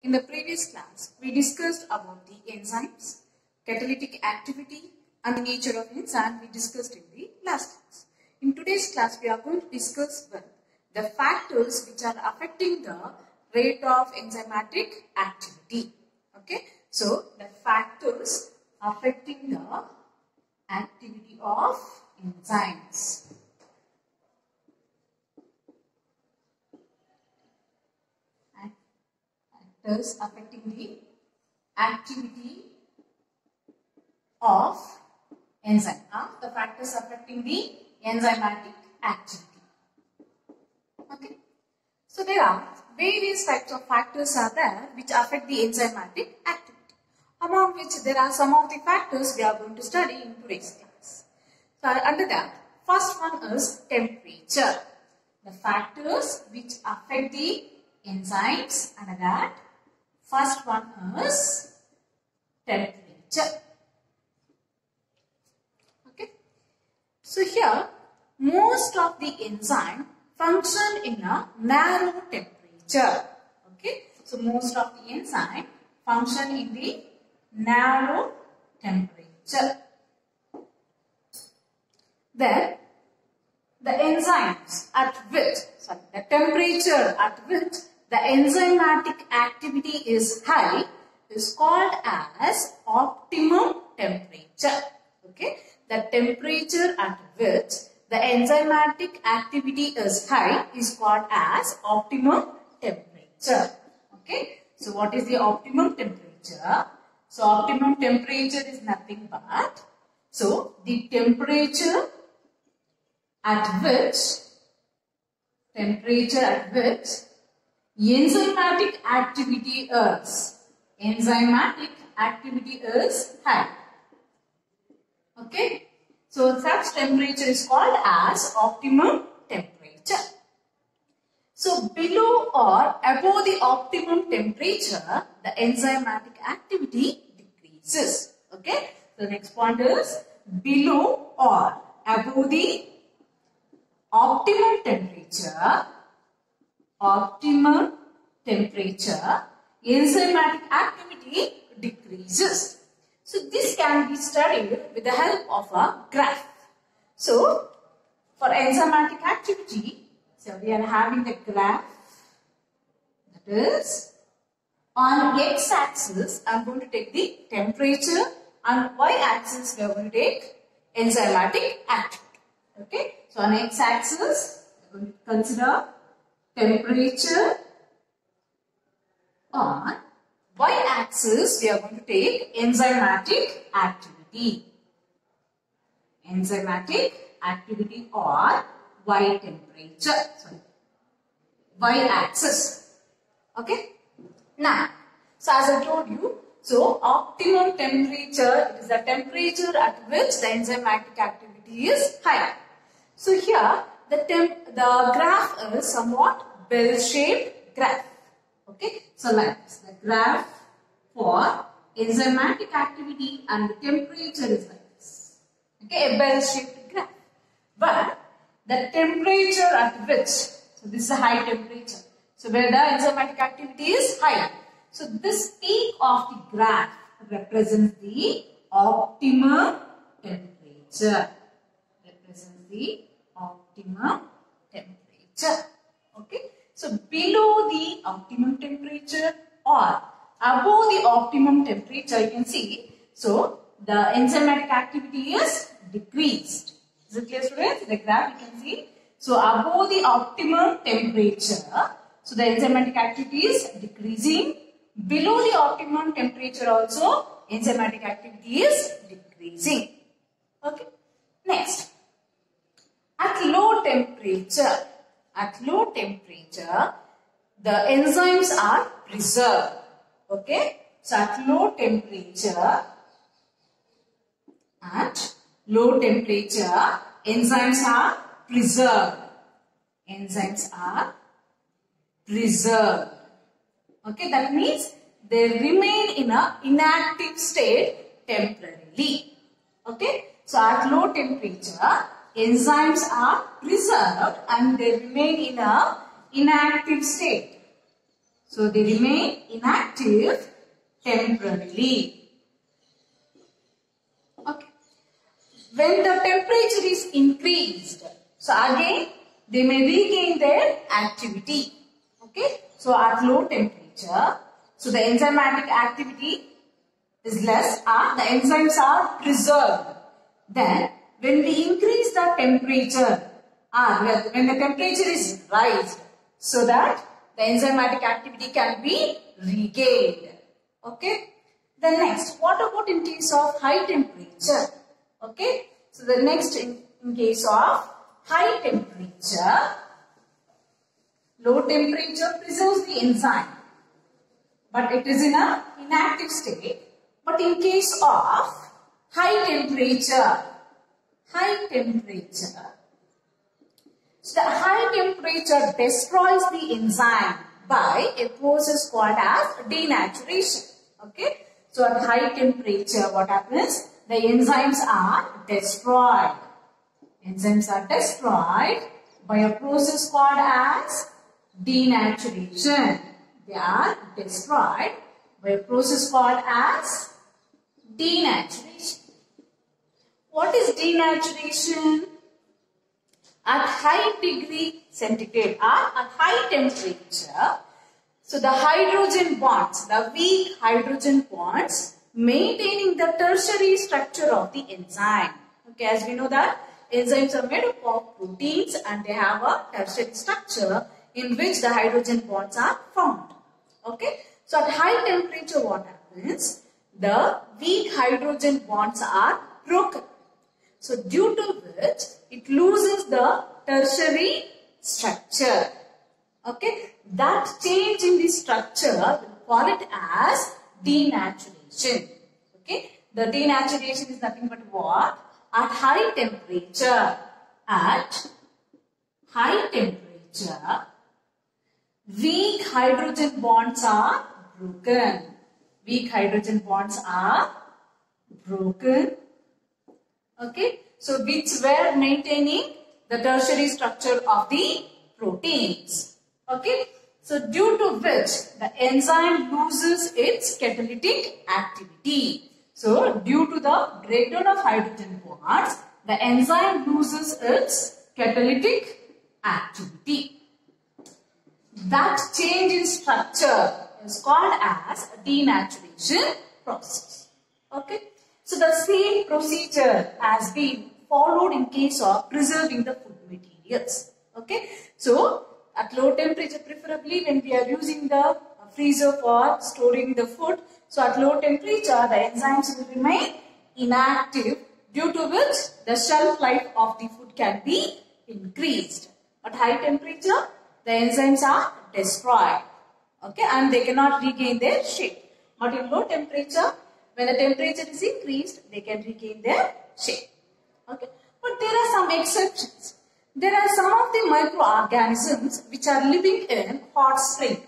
In the previous class, we discussed about the enzymes, catalytic activity and the nature of enzyme we discussed in the last class. In today's class, we are going to discuss the factors which are affecting the rate of enzymatic activity. Okay, so the factors affecting the activity of enzymes. Factors affecting the activity of enzyme. The factors affecting the enzymatic activity. Okay. So there are various types of factors are there which affect the enzymatic activity. Among which there are some of the factors we are going to study in today's class. So under that, first one is temperature. The factors which affect the enzymes, under that, first one is temperature. Okay. So here, most of the enzyme function in a narrow temperature. Okay. So most of the enzyme function in the narrow temperature. Then the enzymes at which, the temperature at which the enzymatic activity is high is called as optimum temperature. Okay, the temperature at which the enzymatic activity is high is called as optimum temperature. Okay, so what is the optimum temperature? So optimum temperature is nothing but, so the temperature at which enzymatic activity is high. Okay, so such temperature is called as optimum temperature. So below or above the optimum temperature, the enzymatic activity decreases. Okay, so the next point is below or above the optimum temperature, enzymatic activity decreases. So this can be studied with the help of a graph. So for enzymatic activity, so we are having a graph, that is on x-axis I am going to take the temperature and y-axis we are going to take enzymatic activity. Okay, so on x-axis we are going to consider temperature, on y-axis we are going to take enzymatic activity. Enzymatic activity or y temperature, y-axis. Okay. Now, so as I told you, so optimum temperature is the temperature at which the enzymatic activity is high. So here the graph is somewhat bell-shaped graph. Okay, so like this, the graph for enzymatic activity and the temperature is like this. Okay, a bell-shaped graph. But the temperature at which, so this is a high temperature. So where the enzymatic activity is high. So this peak of the graph represents the optimum temperature. Okay. So below the optimum temperature or above the optimum temperature, you can see, so the enzymatic activity is decreased. Is it clear, students? The graph you can see. So above the optimum temperature, so the enzymatic activity is decreasing. Below the optimum temperature also, enzymatic activity is decreasing. Okay. Next, at low temperature, the enzymes are preserved. Okay. So at low temperature, enzymes are preserved. Okay, that means they remain in an inactive state temporarily. Okay, so at low temperature, enzymes are preserved and they remain in an inactive state. So they remain inactive temporarily. Okay. When the temperature is increased, so again they may regain their activity. Okay. So at low temperature, so the enzymatic activity is less and the enzymes are preserved. Then when we increase the temperature when the temperature is raised, so that the enzymatic activity can be regained. Okay. Then next, what about in case of high temperature? Okay. So the next in case of high temperature, low temperature preserves the enzyme, but it is in an inactive state. But in case of high temperature, so the high temperature destroys the enzyme by a process called as denaturation. Okay. So at high temperature, what happens? The enzymes are destroyed. Enzymes are destroyed by a process called as denaturation. They are destroyed by a process called as denaturation. What is denaturation? At high degree centigrade or at high temperature, so the hydrogen bonds, the weak hydrogen bonds, maintaining the tertiary structure of the enzyme. Okay, as we know that enzymes are made up of proteins and they have a tertiary structure in which the hydrogen bonds are found. Okay, so at high temperature what happens? The weak hydrogen bonds are broken. So due to which it loses the tertiary structure. Okay, that change in the structure, we'll call it as denaturation. Okay, the denaturation is nothing but what? At high temperature. At high temperature, weak hydrogen bonds are broken. Weak hydrogen bonds are broken. Okay, so which were maintaining the tertiary structure of the proteins. Okay, so due to which the enzyme loses its catalytic activity. So due to the breakdown of hydrogen bonds, the enzyme loses its catalytic activity. That change in structure is called as denaturation process. Okay. So the same procedure has been followed in case of preserving the food materials. Okay. So at low temperature, preferably when we are using the freezer for storing the food. So at low temperature, the enzymes will remain inactive, due to which the shelf life of the food can be increased. At high temperature, the enzymes are destroyed. Okay, and they cannot regain their shape. But in low temperature, when the temperature is increased, they can regain their shape. Okay, but there are some exceptions. There are some of the microorganisms which are living in hot spring.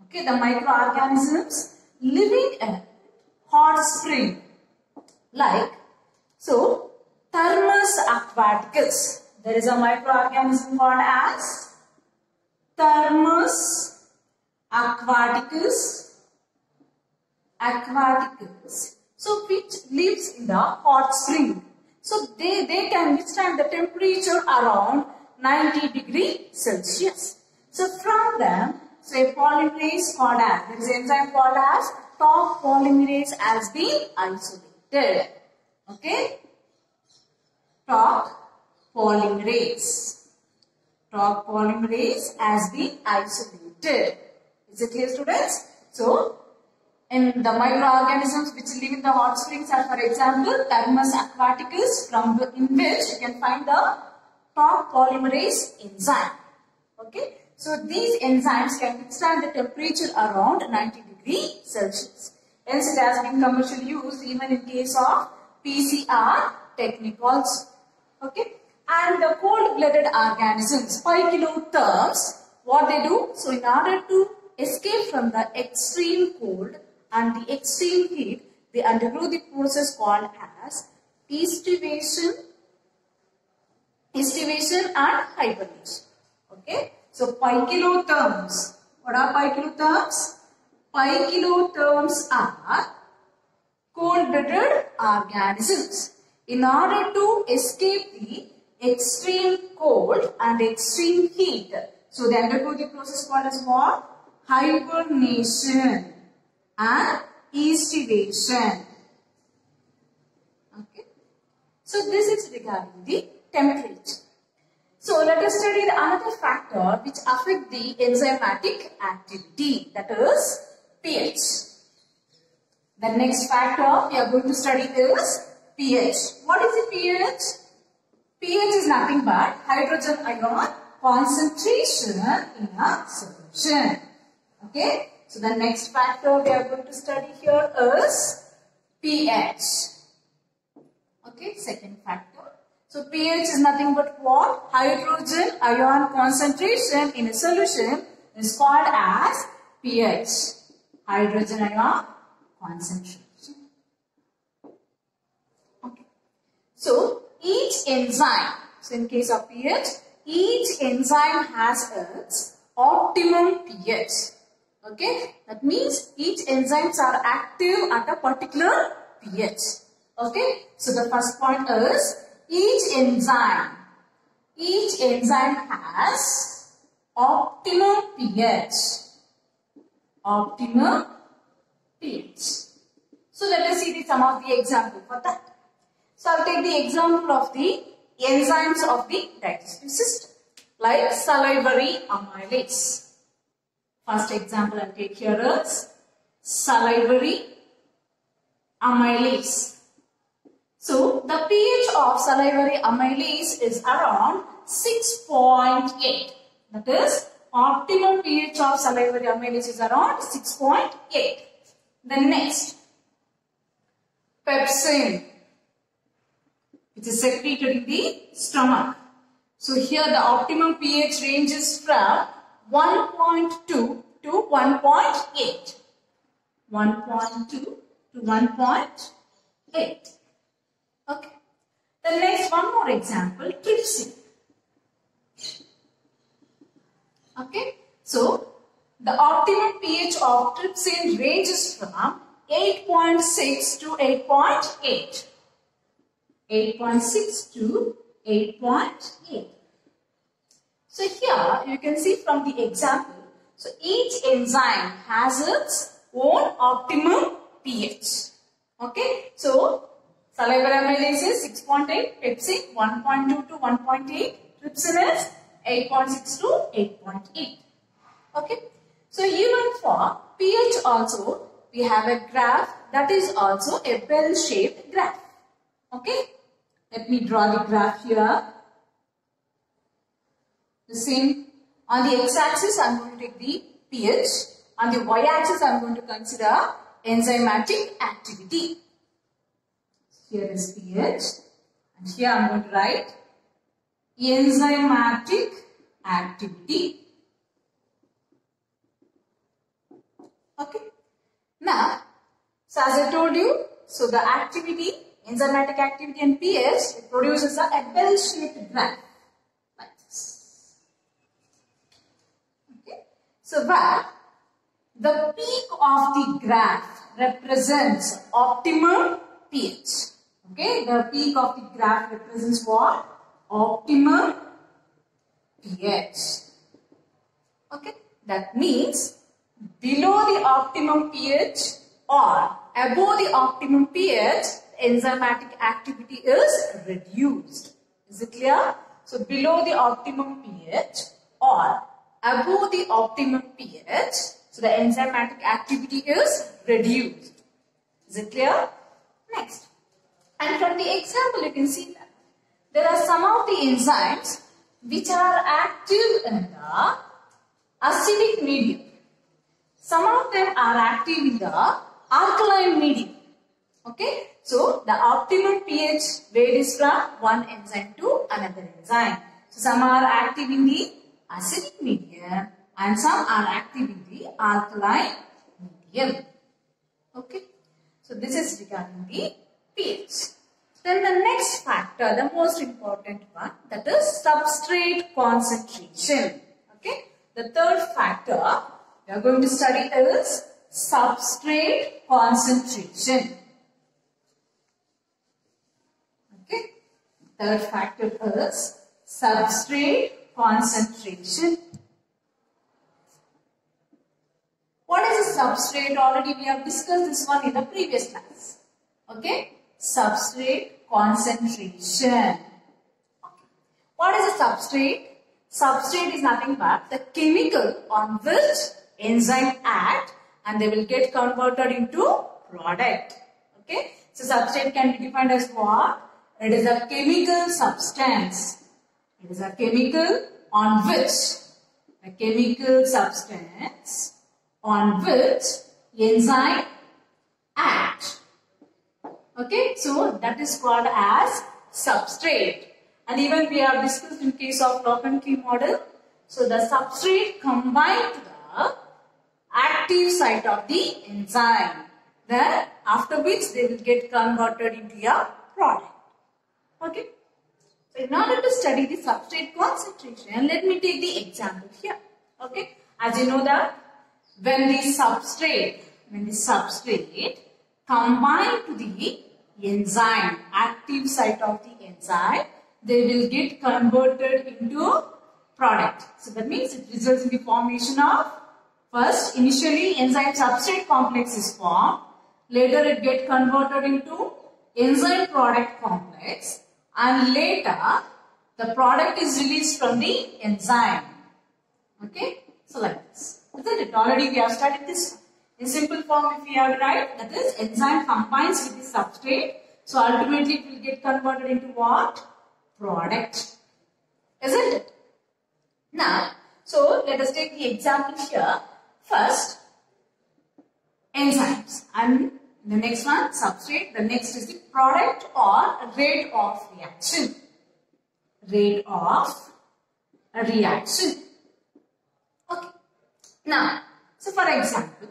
Okay, the microorganisms living in hot spring, like so Thermus aquaticus. There is a microorganism called as Thermus aquaticus. So which lives in the hot spring. So they can withstand the temperature around 90 degrees Celsius. So from them, so a polymerase called as, there is an enzyme called as top polymerase has been isolated. Okay. Top polymerase. Top polymerase has been isolated. Is it clear, students? So in the microorganisms which live in the hot springs are, for example, Thermus aquaticus, in which you can find the top polymerase enzyme. Okay, so these enzymes can withstand the temperature around 90 degrees Celsius. Hence, it has been commercially used even in case of PCR technique also. Okay, and the cold-blooded organisms, poikilotherms, what they do? So, in order to escape from the extreme cold and the extreme heat, they undergo the process called as estivation and hibernation. Okay, so poikilotherms What are pi kilotherms? Pi kilotherms are cold-blooded organisms. In order to escape the extreme cold and extreme heat, so they undergo the process called as what? Hibernation and estivation. Okay. So this is regarding the temperature. So let us study another factor which affect the enzymatic activity, that is pH. The next factor we are going to study is pH. What is the pH? pH is nothing but hydrogen ion concentration in a solution. Okay. So the next factor we are going to study here is pH. Okay. Second factor. So pH is nothing but what? Hydrogen ion concentration in a solution is called as pH. Hydrogen ion concentration. Okay. So each enzyme, so in case of pH, each enzyme has its optimum pH. Okay. That means each enzymes are active at a particular pH. Okay. So the first point is each enzyme has optimum pH. Optimum pH. So let us see some of the example for that. So I'll take the example of the enzymes of the digestive system, like salivary amylase. First example I'll take here is salivary amylase. So the pH of salivary amylase is around 6.8. That is, optimum pH of salivary amylase is around 6.8. Then next, pepsin, which is secreted in the stomach. So here the optimum pH ranges from 1.2 to 1.8. 1.2 to 1.8. Okay. Then next, one more example, trypsin. Okay. So the optimum pH of trypsin ranges from 8.6 to 8.8. 8.6 to 8.8. So here you can see from the example, so each enzyme has its own optimum pH. Okay. So salivary amylase is 6.8, pepsin 1.2 to 1.8, trypsin is 8.6 to 8.8. Okay. So even for pH also, we have a graph that is also a bell-shaped graph. Okay. Let me draw the graph here. The same, on the x-axis I am going to take the pH. On the y-axis I am going to consider enzymatic activity. Here is pH and here I am going to write enzymatic activity. Okay. Now, so as I told you, so the activity, enzymatic activity and pH, it produces a bell-shaped graph like this. Okay. So where the peak of the graph represents optimum pH. Okay. The peak of the graph represents what? Optimum pH. Okay. That means below the optimum pH or above the optimum pH, enzymatic activity is reduced. Is it clear? So below the optimum pH or above the optimum pH, so the enzymatic activity is reduced. Is it clear? Next. And from the example you can see that there are some of the enzymes which are active in the acidic medium. Some of them are active in the alkaline medium. Okay. So the optimum pH varies from one enzyme to another enzyme. So some are active in the acidic medium and some are active in the alkaline medium. Okay. So this is regarding the pH. Then the next factor, the most important one, that is substrate concentration. Okay. The third factor we are going to study is substrate concentration. Okay. Third factor is substrate concentration. What is a substrate? Already we have discussed this one in the previous class. Okay. Substrate concentration. Okay. What is a substrate? Substrate is nothing but the chemical on which enzyme act and they will get converted into product. Okay. So substrate can be defined as what? It is a chemical substance. It is a chemical on which enzyme act. Okay, so that is called as substrate. And even we have discussed in case of lock and key model. So the substrate combined to the active site of the enzyme. Then after which they will get converted into a product. Okay. So in order to study the substrate concentration, let me take the example here. Okay. As you know that when the substrate combine to the enzyme, active site of the enzyme, they will get converted into product. So that means it results in the formation of, first initially enzyme substrate complex is formed, later it get converted into enzyme product complex, and later the product is released from the enzyme. Okay, so like this. Isn't it? Already we have studied this. In simple form, if we have to write, that is enzyme combines with the substrate. So ultimately it will get converted into what? Product. Isn't it? Now, so let us take the example here. First, enzymes. And the next one, substrate. The next is the product or rate of reaction. Rate of reaction. Okay. Now, so for example,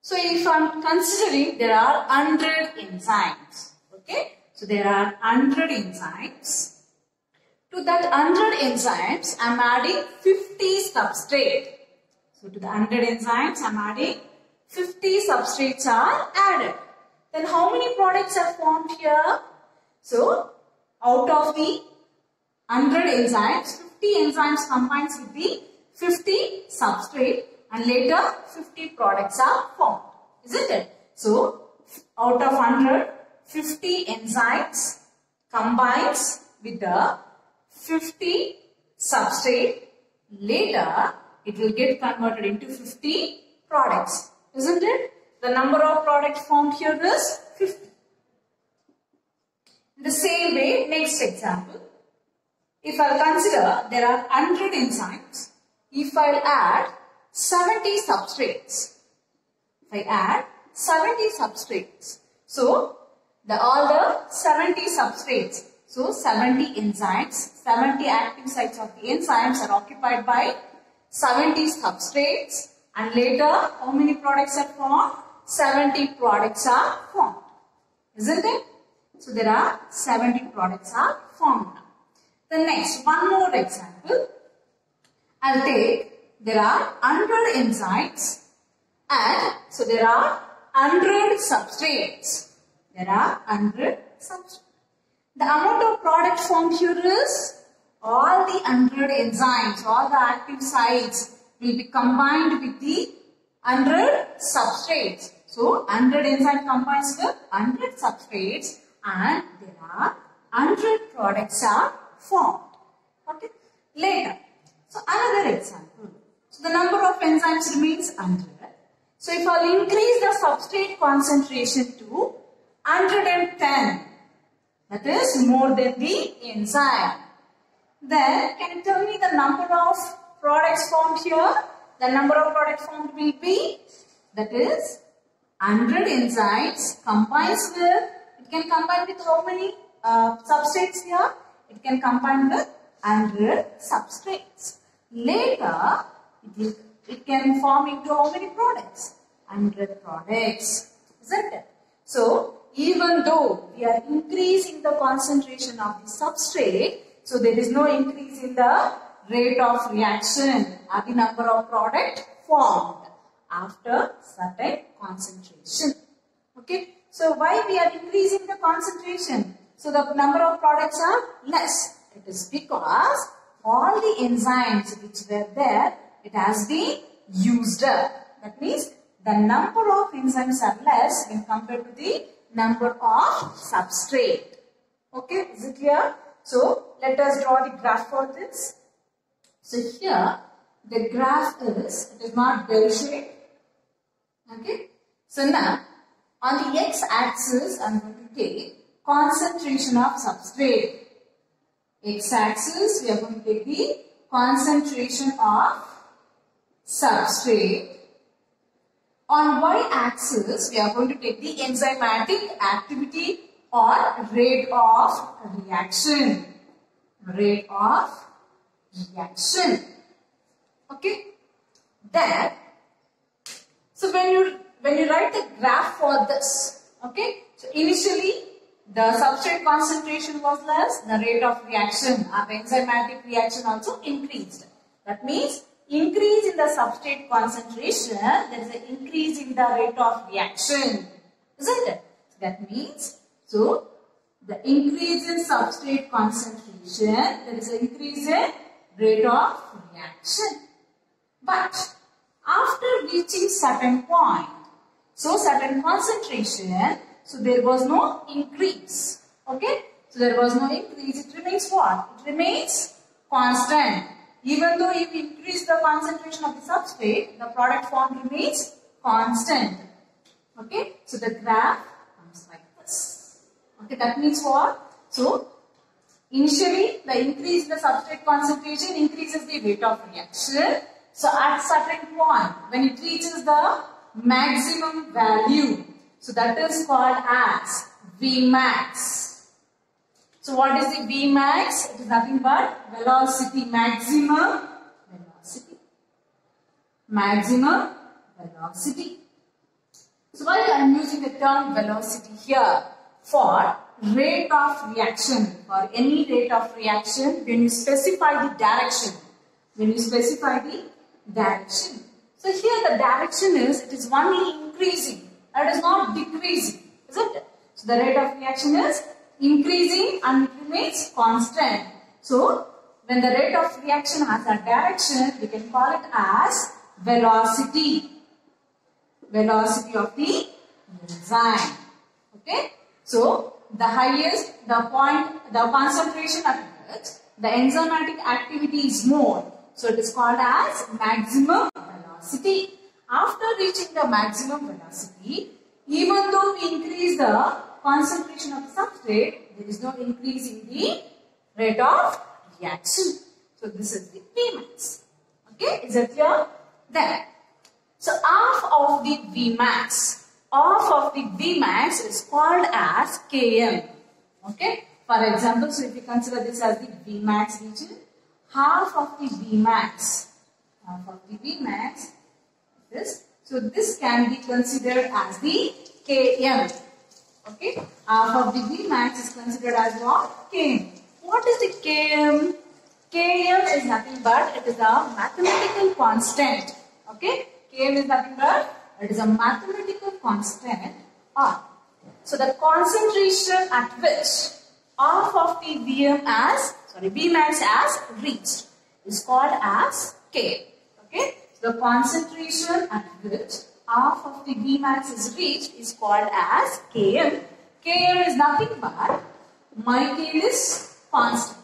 so if I am considering there are 100 enzymes. Okay. So there are 100 enzymes. To that 100 enzymes, I am adding 50 substrate. So to the 100 enzymes, I am adding 50 substrates are added. Then how many products are formed here? So out of the 100 enzymes, 50 enzymes combines with the 50 substrate and later 50 products are formed. Isn't it? So out of 100, 50 enzymes combines with the 50 substrate. Later it will get converted into 50 products. Isn't it? The number of products formed here is 50. In the same way, next example. If I consider there are 100 enzymes, if I add 70 substrates, so all the 70 substrates, so 70 enzymes, 70 active sites of the enzymes are occupied by 70 substrates, and later how many products are formed? 70 products are formed. Isn't it? So there are 70 products are formed now. The next, one more example. I'll take, there are 100 enzymes and so there are 100 substrates. There are 100 substrates. The amount of product formed here is all the 100 enzymes, all the active sites will be combined with the 100 substrates. So 100 enzyme combines with 100 substrates and there are 100 products are formed. Okay. Later. So another example. So the number of enzymes remains 100. So if I will increase the substrate concentration to 110, that is more than the enzyme, then can you tell me the number of products formed here? The number of products formed will be, that is 100 enzymes combines with, it can combine with how many substrates here? It can combine with 100 substrates. Later, it can form into how many products? 100 products. Isn't it? So, even though we are increasing the concentration of the substrate, so there is no increase in the rate of reaction or the number of product formed. after certain concentration. Okay. So why we are increasing the concentration? So the number of products are less. It is because all the enzymes which were there, it has been used up. That means the number of enzymes are less when compared to the number of substrate. Okay, is it clear? So let us draw the graph for this. So here the graph is, it is not bell shape. Okay. So now on the x-axis I am going to take concentration of substrate. X-axis we are going to take the concentration of substrate. On y-axis we are going to take the enzymatic activity or rate of reaction. Rate of reaction. Okay. Then, so when you write the graph for this, okay. So initially the substrate concentration was less, the rate of reaction or the enzymatic reaction also increased. That means increase in the substrate concentration, there is an increase in the rate of reaction, isn't it? That means, so the increase in substrate concentration, there is an increase in rate of reaction. But after reaching certain point, so certain concentration, so there was no increase. Okay? So there was no increase. It remains what? It remains constant. Even though if you increase the concentration of the substrate, the product form remains constant. Okay? So the graph comes like this. Okay, that means what? So initially the increase in the substrate concentration increases the rate of reaction. So at certain point, when it reaches the maximum value, so that is called as Vmax. So what is the Vmax? It is nothing but velocity, maximum velocity. Maximum velocity. So why I am using the term velocity here? For rate of reaction, for any rate of reaction, when you specify the direction. When you specify the direction. So here the direction is, it is only increasing. It is not decreasing, isn't it? So the rate of reaction is increasing and it remains constant. So when the rate of reaction has a direction, we can call it as velocity. Velocity of the enzyme. Okay. So the highest, the concentration at which the enzymatic activity is more. So it is called as maximum velocity. After reaching the maximum velocity, even though we increase the concentration of the substrate, there is no increase in the rate of reaction. So this is the Vmax. Okay, is that clear? Then, so half of the Vmax, is called as Km. Okay, for example, so if you consider this as the Vmax region, half of the Vmax, this. So this can be considered as the Km. Okay, half of the Vmax is considered as what? Km. What is the Km? Km is nothing but it is a mathematical constant. Okay, Km is nothing but it is a mathematical constant. So the concentration at which half of the Vmax has reached is called as K. Okay, so the concentration at which half of the Vmax is reached is called as Km. Km is nothing but Michaelis constant.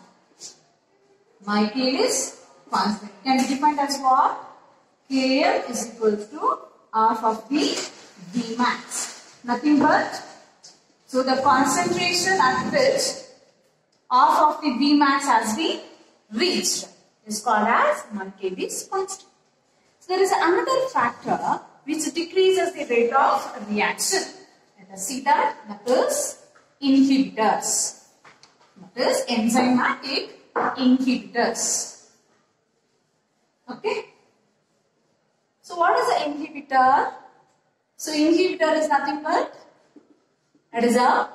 Michaelis constant can be defined as what? Km is equal to half of the Vmax. Nothing but, so the concentration at which half of the Vmax has been reached is called as Michaelis constant. So there is another factor which decreases the rate of reaction. Let us see that. That is inhibitors. That is enzymatic inhibitors. Okay. So what is an inhibitor? So inhibitor is nothing but it is a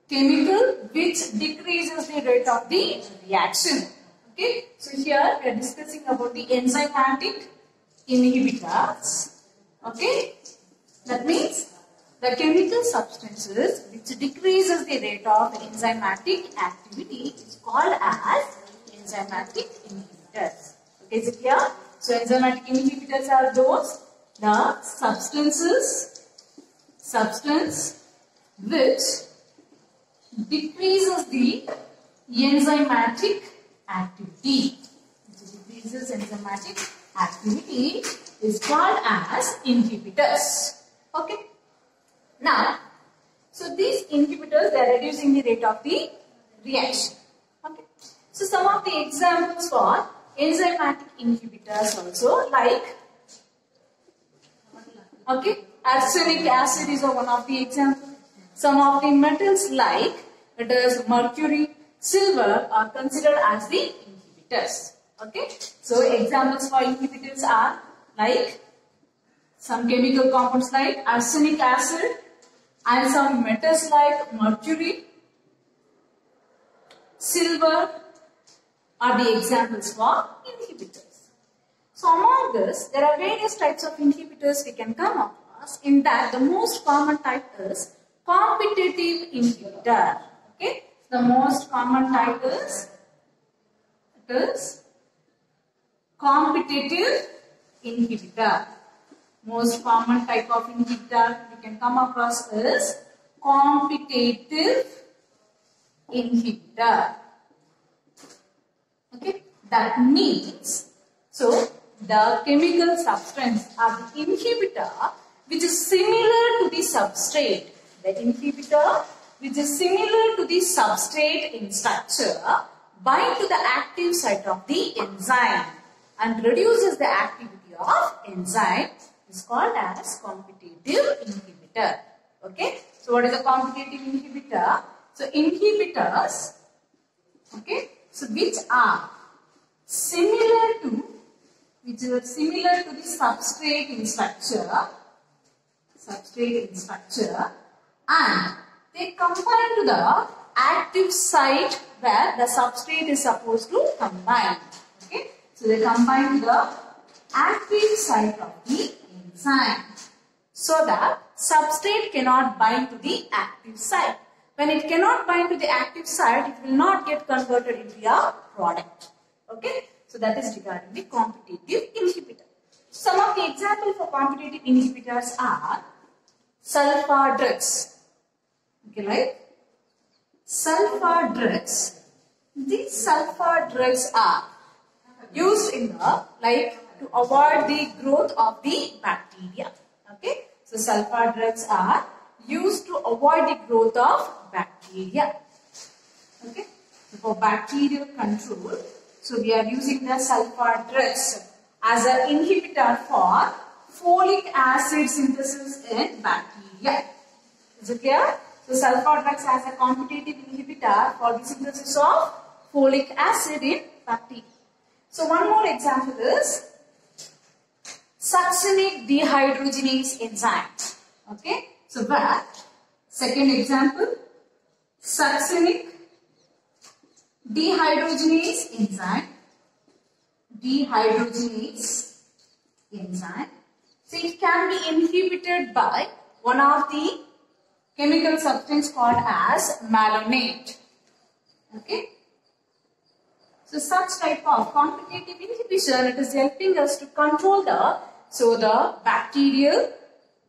chemical which decreases the rate of the reaction. Okay. So here we are discussing about the enzymatic inhibitors. Okay? That means the chemical substances which decreases the rate of enzymatic activity is called as enzymatic inhibitors. Okay, is it clear? So enzymatic inhibitors are those the substance which decreases the enzymatic activity. Which decreases enzymatic activity is called as inhibitors. Okay. Now, so these inhibitors, they are reducing the rate of the reaction. Okay. So some of the examples for enzymatic inhibitors also, like, okay, arsenic acid is one of the examples. Some of the metals like it is mercury, silver are considered as the inhibitors. Okay. So examples for inhibitors are like some chemical compounds like arsenic acid and some metals like mercury, silver are the examples for inhibitors. So among this, there are various types of inhibitors we can come across. In that, the most common type is competitive inhibitor. Okay, the most common type is competitive inhibitor. Most common type of inhibitor we can come across is competitive inhibitor. Okay, that means, so the chemical substance or the inhibitor which is similar to the substrate. The inhibitor which is similar to the substrate in structure bind to the active site of the enzyme and reduces the activity of enzyme is called as competitive inhibitor. Okay. So what is a competitive inhibitor? So inhibitors, okay, so which are similar to the substrate in structure, and they combine to the active site where the substrate is supposed to combine. Okay, so they combine to the active site of the enzyme so that substrate cannot bind to the active site. When it cannot bind to the active site, it will not get converted into a product. Okay, so that is regarding the competitive inhibitor. Some of the examples for competitive inhibitors are sulfur drugs. Okay, right? Sulfur drugs. These sulfur drugs are used in the, like, to avoid the growth of the bacteria. Okay, so sulfur drugs are used to avoid the growth of bacteria. Okay, so for bacterial control, so we are using the sulfur drugs as an inhibitor for folic acid synthesis in bacteria. Is it clear? So sulfur drugs as a competitive inhibitor for the synthesis of folic acid in bacteria. So one more example is succinic dehydrogenase enzyme. Okay, so that second example, succinic dehydrogenase enzyme. So it can be inhibited by one of the chemical substance called as malonate. Okay. So such type of competitive inhibition, it is helping us to control the bacterial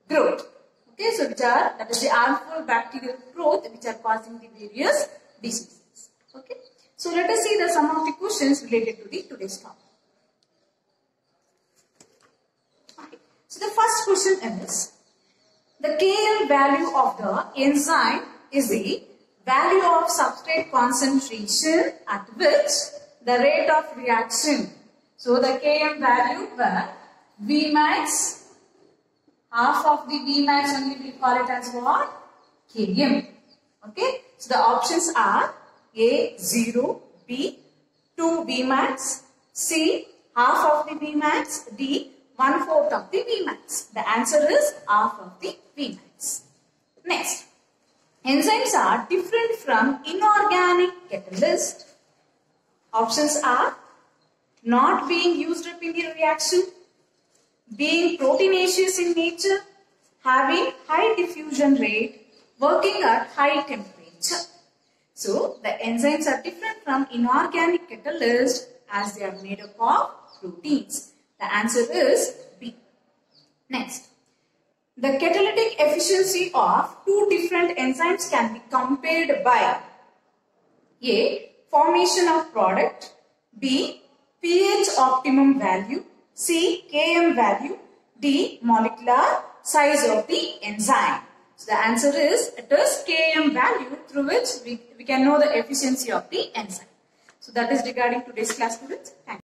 growth. Okay, so that is the harmful bacterial growth which are causing the various diseases. Okay, so let us see some of the questions related to the today's topic. Okay, so the first question is, the Kl value of the enzyme is the value of substrate concentration at which the rate of reaction. So the Km value where Vmax, half of the Vmax only we call it as what? Km. Okay. So the options are A 0, B 2 Vmax, C half of the Vmax, D 1/4 of the Vmax. The answer is half of the Vmax. Next, enzymes are different from inorganic catalysts. Options are not being used up in the reaction, being proteinaceous in nature, having high diffusion rate, working at high temperature. So, the enzymes are different from inorganic catalysts as they are made up of proteins. The answer is B. Next, the catalytic efficiency of two different enzymes can be compared by A. Formation of product, B. pH optimum value, C. Km value, D. Molecular size of the enzyme. So the answer is, it is Km value through which we can know the efficiency of the enzyme. So that is regarding today's class, students. Thank you.